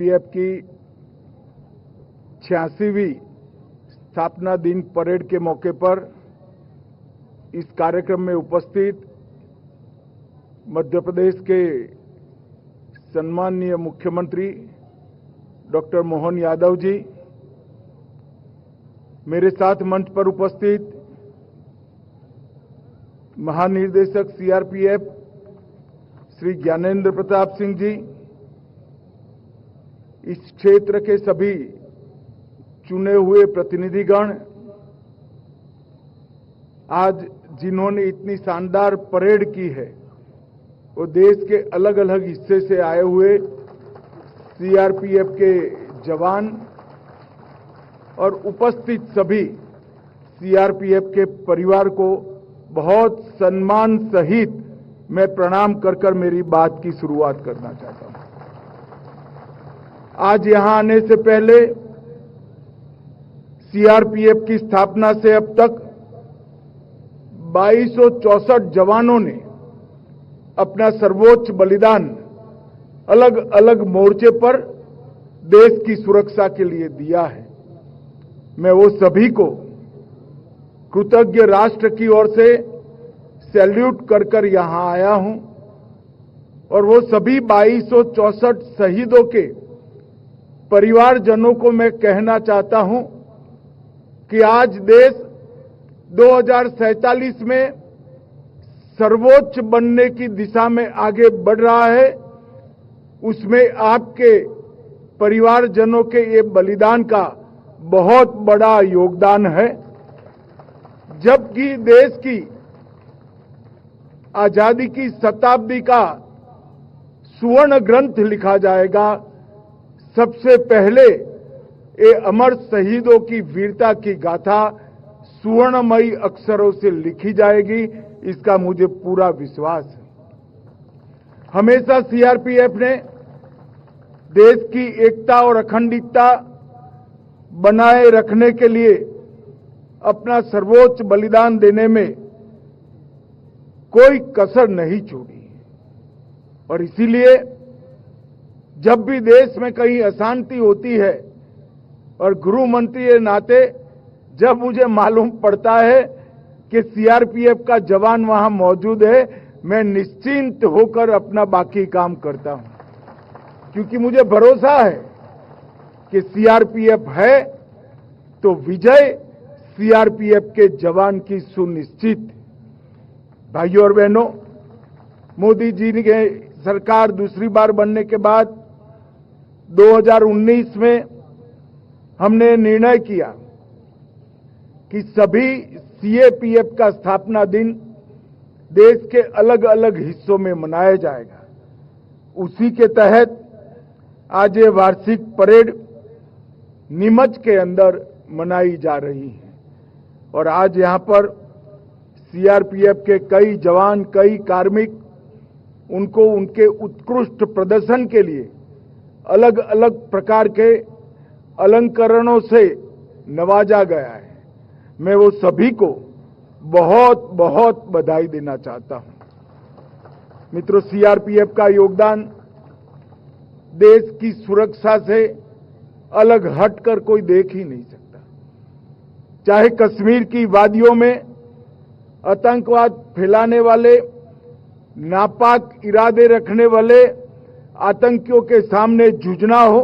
CRPF की 86वीं स्थापना दिन परेड के मौके पर इस कार्यक्रम में उपस्थित मध्य प्रदेश के सम्माननीय मुख्यमंत्री डॉक्टर मोहन यादव जी, मेरे साथ मंच पर उपस्थित महानिदेशक सीआरपीएफ श्री ज्ञानेंद्र प्रताप सिंह जी, इस क्षेत्र के सभी चुने हुए प्रतिनिधिगण, आज जिन्होंने इतनी शानदार परेड की है, वो देश के अलग अलग हिस्से से आए हुए सीआरपीएफ के जवान और उपस्थित सभी सीआरपीएफ के परिवार को बहुत सम्मान सहित मैं प्रणाम कर मेरी बात की शुरुआत करना चाहता हूं। आज यहां आने से पहले सीआरपीएफ की स्थापना से अब तक 2264 जवानों ने अपना सर्वोच्च बलिदान अलग अलग मोर्चे पर देश की सुरक्षा के लिए दिया है। मैं वो सभी को कृतज्ञ राष्ट्र की ओर से सैल्यूट कर यहां आया हूं और वो सभी 2264 शहीदों के परिवारजनों को मैं कहना चाहता हूं कि आज देश 2047 में सर्वोच्च बनने की दिशा में आगे बढ़ रहा है। उसमें आपके परिवारजनों के ये बलिदान का बहुत बड़ा योगदान है। जबकि देश की आजादी की शताब्दी का सुवर्ण ग्रंथ लिखा जाएगा, सबसे पहले ये अमर शहीदों की वीरता की गाथा सुवर्णमयी अक्षरों से लिखी जाएगी, इसका मुझे पूरा विश्वास है। हमेशा सीआरपीएफ ने देश की एकता और अखंडता बनाए रखने के लिए अपना सर्वोच्च बलिदान देने में कोई कसर नहीं छोड़ी और इसीलिए जब भी देश में कहीं अशांति होती है और गृह मंत्री के नाते जब मुझे मालूम पड़ता है कि सीआरपीएफ का जवान वहां मौजूद है, मैं निश्चिंत होकर अपना बाकी काम करता हूं, क्योंकि मुझे भरोसा है कि सीआरपीएफ है तो विजय सीआरपीएफ के जवान की सुनिश्चित। भाइयों और बहनों, मोदी जी की सरकार दूसरी बार बनने के बाद 2019 में हमने निर्णय किया कि सभी सीएपीएफ का स्थापना दिन देश के अलग अलग हिस्सों में मनाया जाएगा। उसी के तहत आज ये वार्षिक परेड नीमच के अंदर मनाई जा रही है और आज यहां पर सीआरपीएफ के कई जवान, कई कार्मिक, उनको उनके उत्कृष्ट प्रदर्शन के लिए अलग अलग प्रकार के अलंकरणों से नवाजा गया है। मैं वो सभी को बहुत बहुत बधाई देना चाहता हूं। मित्रों, सीआरपीएफ का योगदान देश की सुरक्षा से अलग हटकर कोई देख ही नहीं सकता। चाहे कश्मीर की वादियों में आतंकवाद फैलाने वाले, नापाक इरादे रखने वाले आतंकियों के सामने जूझना हो,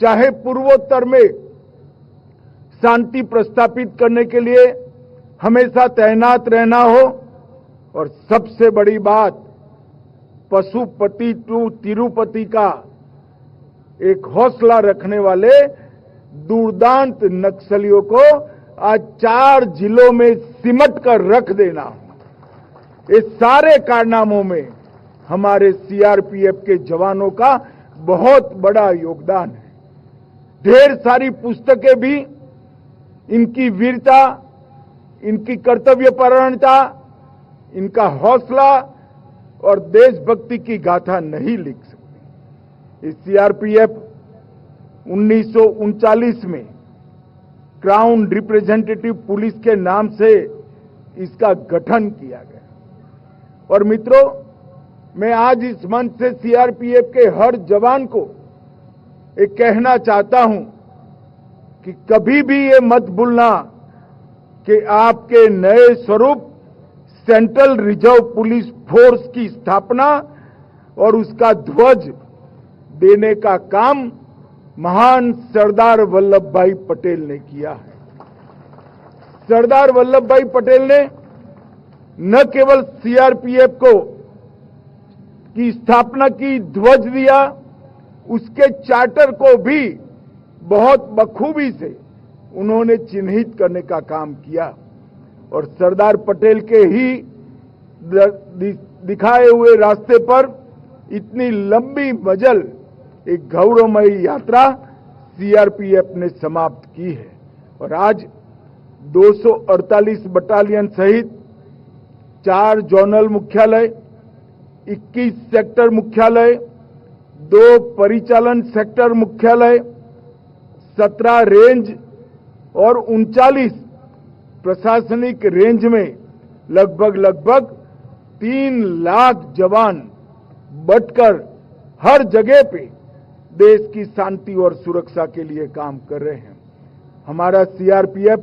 चाहे पूर्वोत्तर में शांति प्रस्थापित करने के लिए हमेशा तैनात रहना हो, और सबसे बड़ी बात, पशुपति टू तिरुपति का एक हौसला रखने वाले दुर्दांत नक्सलियों को आज 4 जिलों में सिमट कर रख देना, इस सारे कारनामों में हमारे सीआरपीएफ के जवानों का बहुत बड़ा योगदान है। ढेर सारी पुस्तकें भी इनकी वीरता, इनकी कर्तव्यपरायणता, इनका हौसला और देशभक्ति की गाथा नहीं लिख सकती। इस सीआरपीएफ 1939 में क्राउन रिप्रेजेंटेटिव पुलिस के नाम से इसका गठन किया गया। और मित्रों, मैं आज इस मंच से सीआरपीएफ के हर जवान को एक कहना चाहता हूं कि कभी भी ये मत भूलना कि आपके नए स्वरूप सेंट्रल रिजर्व पुलिस फोर्स की स्थापना और उसका ध्वज देने का काम महान सरदार वल्लभ भाई पटेल ने किया है। सरदार वल्लभ भाई पटेल ने न केवल सीआरपीएफ की स्थापना की, ध्वज दिया, उसके चार्टर को भी बहुत बखूबी से उन्होंने चिन्हित करने का काम किया और सरदार पटेल के ही दिखाए हुए रास्ते पर इतनी लंबी मजल एक गौरवमयी यात्रा सीआरपीएफ ने समाप्त की है और आज 248 बटालियन सहित 4 जोनल मुख्यालय, 21 सेक्टर मुख्यालय, 2 परिचालन सेक्टर मुख्यालय, 17 रेंज और 39 प्रशासनिक रेंज में लगभग 3 लाख जवान बटकर हर जगह पे देश की शांति और सुरक्षा के लिए काम कर रहे हैं। हमारा सीआरपीएफ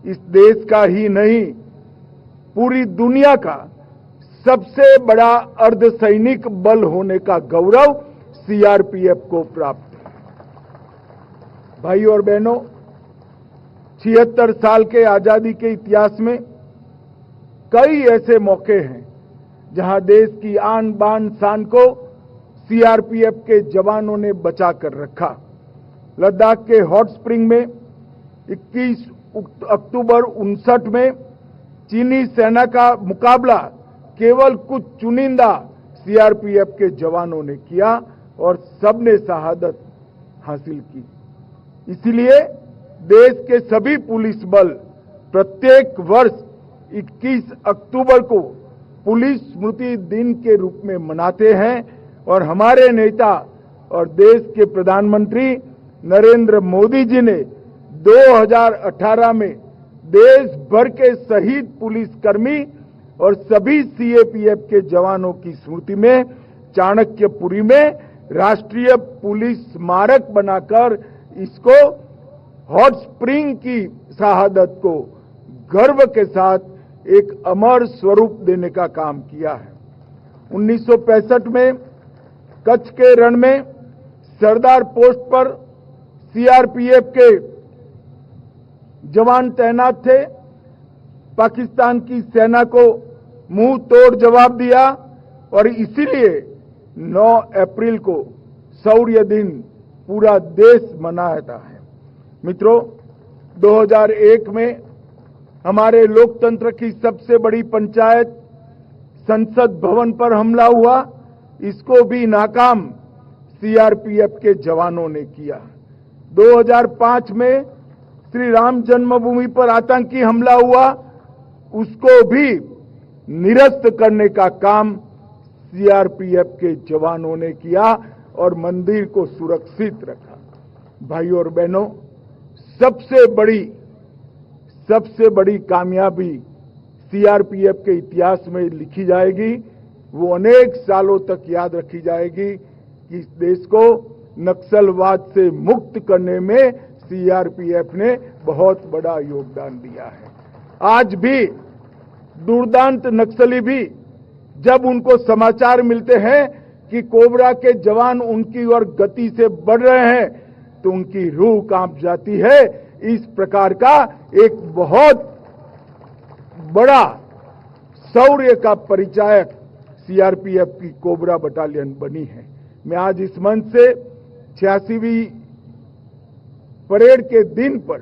इस देश का ही नहीं, पूरी दुनिया का सबसे बड़ा अर्धसैनिक बल होने का गौरव सीआरपीएफ को प्राप्त है। भाई और बहनों, 76 साल के आजादी के इतिहास में कई ऐसे मौके हैं जहां देश की आन बान शान को सीआरपीएफ के जवानों ने बचा कर रखा। लद्दाख के हॉट स्प्रिंग में 21 अक्टूबर 59 में चीनी सेना का मुकाबला केवल कुछ चुनिंदा सीआरपीएफ के जवानों ने किया और सबने शहादत हासिल की। इसलिए देश के सभी पुलिस बल प्रत्येक वर्ष 21 अक्टूबर को पुलिस स्मृति दिन के रूप में मनाते हैं और हमारे नेता और देश के प्रधानमंत्री नरेंद्र मोदी जी ने 2018 में देश भर के शहीद पुलिसकर्मी और सभी सीएपीएफ के जवानों की स्मृति में चाणक्यपुरी में राष्ट्रीय पुलिस स्मारक बनाकर इसको हॉट स्प्रिंग की शहादत को गर्व के साथ एक अमर स्वरूप देने का काम किया है। 1965 में कच्छ के रण में सरदार पोस्ट पर सीआरपीएफ के जवान तैनात थे। पाकिस्तान की सेना को मुंह तोड़ जवाब दिया और इसीलिए 9 अप्रैल को शौर्य दिन पूरा देश मनाता है। मित्रों, 2001 में हमारे लोकतंत्र की सबसे बड़ी पंचायत संसद भवन पर हमला हुआ, इसको भी नाकाम सीआरपीएफ के जवानों ने किया। 2005 में श्री राम जन्मभूमि पर आतंकी हमला हुआ, उसको भी निरस्त करने का काम सीआरपीएफ के जवानों ने किया और मंदिर को सुरक्षित रखा। भाइयों और बहनों, सबसे बड़ी कामयाबी सीआरपीएफ के इतिहास में लिखी जाएगी, वो अनेक सालों तक याद रखी जाएगी कि इस देश को नक्सलवाद से मुक्त करने में सीआरपीएफ ने बहुत बड़ा योगदान दिया है। आज भी दुर्दांत नक्सली भी जब उनको समाचार मिलते हैं कि कोबरा के जवान उनकी ओर गति से बढ़ रहे हैं तो उनकी रूह कांप जाती है। इस प्रकार का एक बहुत बड़ा शौर्य का परिचायक सीआरपीएफ की कोबरा बटालियन बनी है। मैं आज इस मंच से 86वीं परेड के दिन पर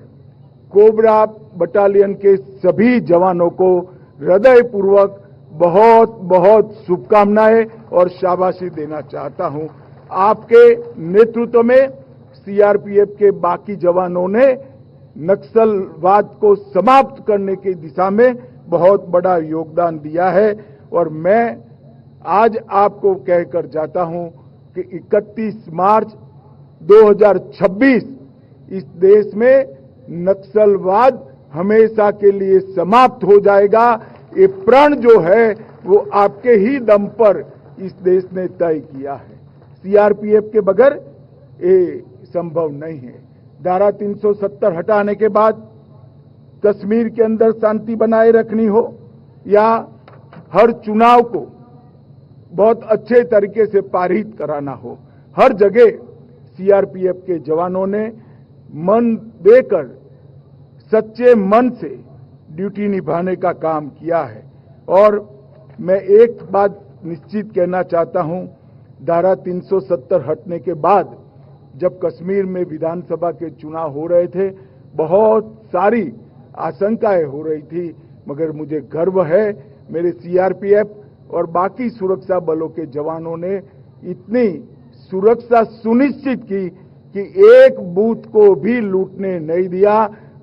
कोबरा बटालियन के सभी जवानों को हृदयपूर्वक बहुत बहुत शुभकामनाएं और शाबाशी देना चाहता हूं। आपके नेतृत्व में सीआरपीएफ के बाकी जवानों ने नक्सलवाद को समाप्त करने की दिशा में बहुत बड़ा योगदान दिया है और मैं आज आपको कहकर जाता हूं कि 31 मार्च 2026 इस देश में नक्सलवाद हमेशा के लिए समाप्त हो जाएगा। ये प्रण जो है वो आपके ही दम पर इस देश ने तय किया है। सीआरपीएफ के बगैर ये संभव नहीं है। धारा 370 हटाने के बाद कश्मीर के अंदर शांति बनाए रखनी हो या हर चुनाव को बहुत अच्छे तरीके से पारित कराना हो, हर जगह सीआरपीएफ के जवानों ने मन देकर सच्चे मन से ड्यूटी निभाने का काम किया है। और मैं एक बात निश्चित कहना चाहता हूं, धारा 370 हटने के बाद जब कश्मीर में विधानसभा के चुनाव हो रहे थे, बहुत सारी आशंकाएं हो रही थी, मगर मुझे गर्व है मेरे सीआरपीएफ और बाकी सुरक्षा बलों के जवानों ने इतनी सुरक्षा सुनिश्चित की कि एक बूथ को भी लूटने नहीं दिया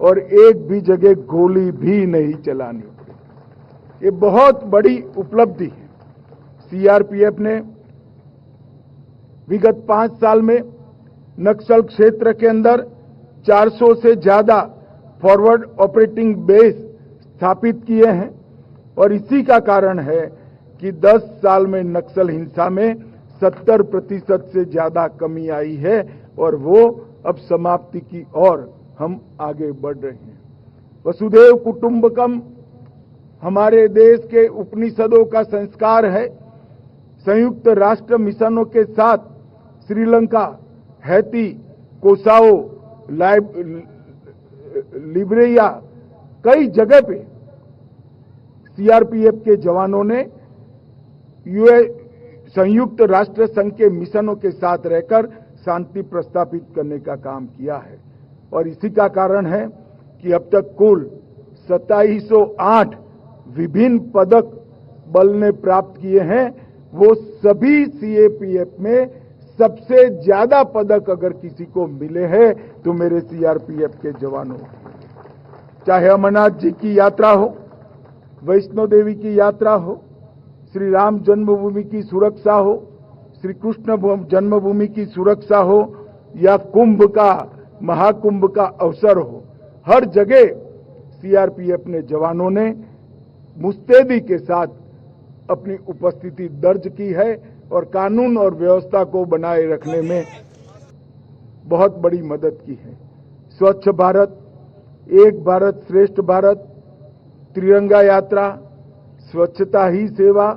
और एक भी जगह गोली भी नहीं चलानी। ये बहुत बड़ी उपलब्धि है। सीआरपीएफ ने विगत 5 साल में नक्सल क्षेत्र के अंदर 400 से ज्यादा फॉरवर्ड ऑपरेटिंग बेस स्थापित किए हैं और इसी का कारण है कि 10 साल में नक्सल हिंसा में 70% से ज्यादा कमी आई है और वो अब समाप्ति की ओर हम आगे बढ़ रहे हैं। वसुधैव कुटुंबकम हमारे देश के उपनिषदों का संस्कार है। संयुक्त राष्ट्र मिशनों के साथ श्रीलंका, हैती, कोसाओ, लिब्रिया कई जगह पे सीआरपीएफ के जवानों ने संयुक्त राष्ट्र संघ के मिशनों के साथ रहकर शांति प्रस्थापित करने का काम किया है और इसी का कारण है कि अब तक कुल 2708 विभिन्न पदक बल ने प्राप्त किए हैं। वो सभी सीएपीएफ में सबसे ज्यादा पदक अगर किसी को मिले हैं तो मेरे सीआरपीएफ के जवानों, चाहे अमरनाथ जी की यात्रा हो, वैष्णो देवी की यात्रा हो, श्री राम जन्मभूमि की सुरक्षा हो, श्री कृष्ण जन्मभूमि की सुरक्षा हो या महाकुंभ का अवसर हो, हर जगह सीआरपीएफ ने जवानों ने मुस्तैदी के साथ अपनी उपस्थिति दर्ज की है और कानून और व्यवस्था को बनाए रखने में बहुत बड़ी मदद की है। स्वच्छ भारत, एक भारत श्रेष्ठ भारत, त्रिरंगा यात्रा, स्वच्छता ही सेवा,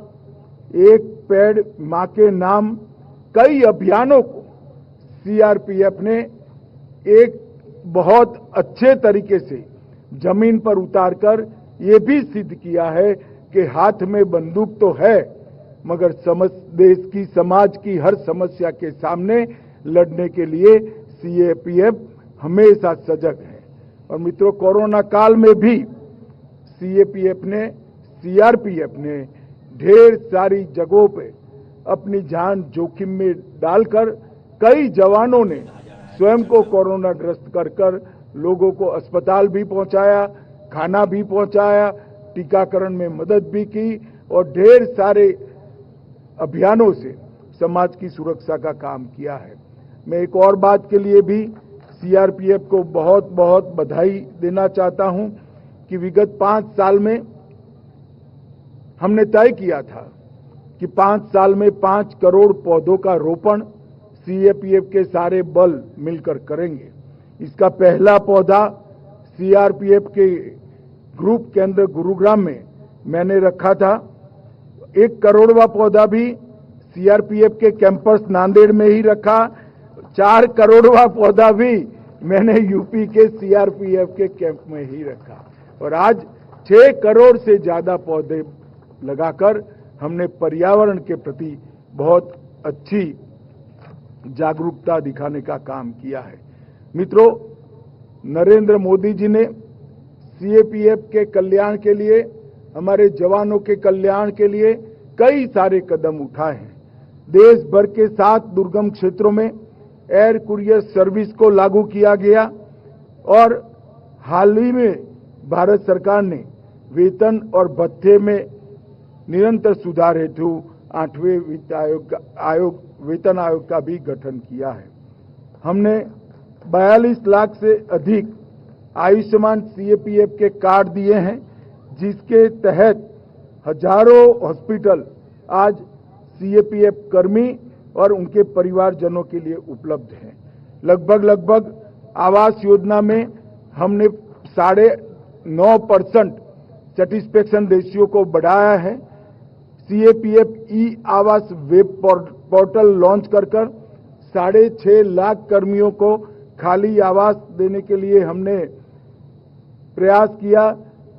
एक पेड़ मां के नाम, कई अभियानों को सीआरपीएफ ने एक बहुत अच्छे तरीके से जमीन पर उतारकर ये भी सिद्ध किया है कि हाथ में बंदूक तो है मगर देश की, समाज की हर समस्या के सामने लड़ने के लिए सीएपीएफ हमेशा सजग है। और मित्रों, कोरोना काल में भी सीआरपीएफ ने ढेर सारी जगहों पे अपनी जान जोखिम में डालकर कई जवानों ने स्वयं को कोरोना ग्रस्त कर लोगों को अस्पताल भी पहुंचाया, खाना भी पहुंचाया, टीकाकरण में मदद भी की और ढेर सारे अभियानों से समाज की सुरक्षा का काम किया है। मैं एक और बात के लिए भी सीआरपीएफ को बहुत बहुत बधाई देना चाहता हूं कि विगत 5 साल में हमने तय किया था कि 5 साल में 5 करोड़ पौधों का रोपण सीएपीएफ के सारे बल मिलकर करेंगे। इसका पहला पौधा सीआरपीएफ के ग्रुप केंद्र गुरुग्राम में मैंने रखा था। 1 करोड़वा पौधा भी सीआरपीएफ के कैंपस नांदेड़ में ही रखा। 4 करोड़वा पौधा भी मैंने यूपी के सीआरपीएफ के कैंप में ही रखा और आज 6 करोड़ से ज्यादा पौधे लगाकर हमने पर्यावरण के प्रति बहुत अच्छी जागरूकता दिखाने का काम किया है। मित्रों, नरेंद्र मोदी जी ने सीएपीएफ के कल्याण के लिए, हमारे जवानों के कल्याण के लिए कई सारे कदम उठाए हैं। देश भर के 7 दुर्गम क्षेत्रों में एयर कुरियर सर्विस को लागू किया गया और हाल ही में भारत सरकार ने वेतन और भत्ते में निरंतर सुधार हेतु 8वें वेतन आयोग का भी गठन किया है। हमने 42 लाख से अधिक आयुष्मान सीएपीएफ के कार्ड दिए हैं, जिसके तहत हजारों हॉस्पिटल आज सीएपीएफ कर्मी और उनके परिवारजनों के लिए उपलब्ध हैं। लगभग आवास योजना में हमने 9.5% सेटिस्फेक्शन रेशियो को बढ़ाया है। सीएपीएफ ई आवास वेब पोर्टल लॉन्च कर 6.5 लाख कर्मियों को खाली आवास देने के लिए हमने प्रयास किया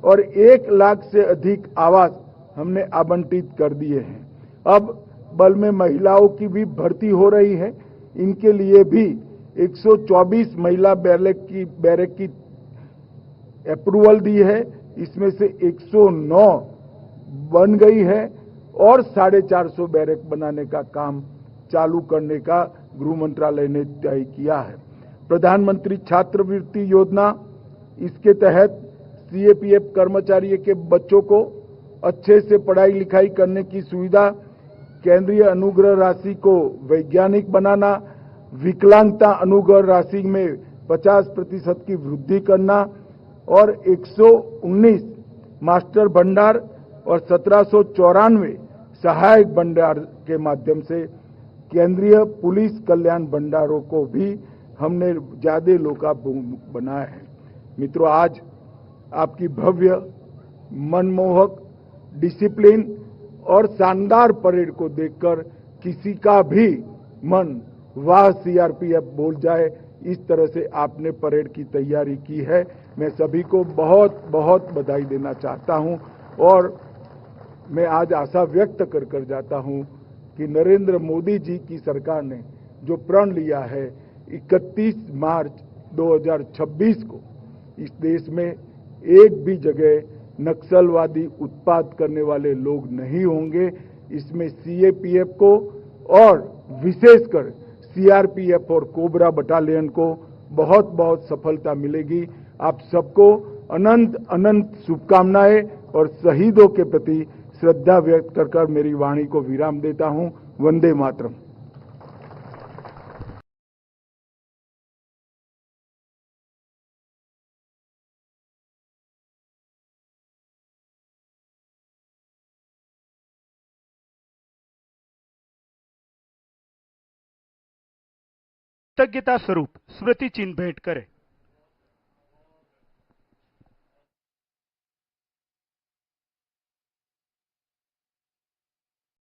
और 1 लाख से अधिक आवास हमने आवंटित कर दिए हैं। अब बल में महिलाओं की भी भर्ती हो रही है। इनके लिए भी 124 महिला बैरक की अप्रूवल दी है। इसमें से 109 बन गई है और 450 बैरक बनाने का काम चालू करने का गृह मंत्रालय ने तय किया है। प्रधानमंत्री छात्रवृत्ति योजना, इसके तहत सीएपीएफ कर्मचारियों के बच्चों को अच्छे से पढ़ाई लिखाई करने की सुविधा, केंद्रीय अनुग्रह राशि को वैज्ञानिक बनाना, विकलांगता अनुग्रह राशि में 50% की वृद्धि करना और 119 मास्टर भंडार और 1794 सहायक भंडार के माध्यम से केंद्रीय पुलिस कल्याण भंडारों को भी हमने ज्यादा लोकाभिमुख बनाया है। मित्रों, आज आपकी भव्य, मनमोहक, डिसिप्लिन और शानदार परेड को देखकर किसी का भी मन वाह सीआरपीएफ बोल जाए, इस तरह से आपने परेड की तैयारी की है। मैं सभी को बहुत बहुत बधाई देना चाहता हूं और मैं आज आशा व्यक्त कर जाता हूं कि नरेंद्र मोदी जी की सरकार ने जो प्रण लिया है 31 मार्च 2026 को इस देश में एक भी जगह नक्सलवादी उत्पात करने वाले लोग नहीं होंगे। इसमें सीएपीएफ को और विशेषकर सीआरपीएफ और कोबरा बटालियन को बहुत बहुत सफलता मिलेगी। आप सबको अनंत अनंत शुभकामनाएं और शहीदों के प्रति श्रद्धा व्यक्त कर मेरी वाणी को विराम देता हूं। वंदे मातरम। कृतज्ञता स्वरूप स्मृति चिन्ह भेंट करें।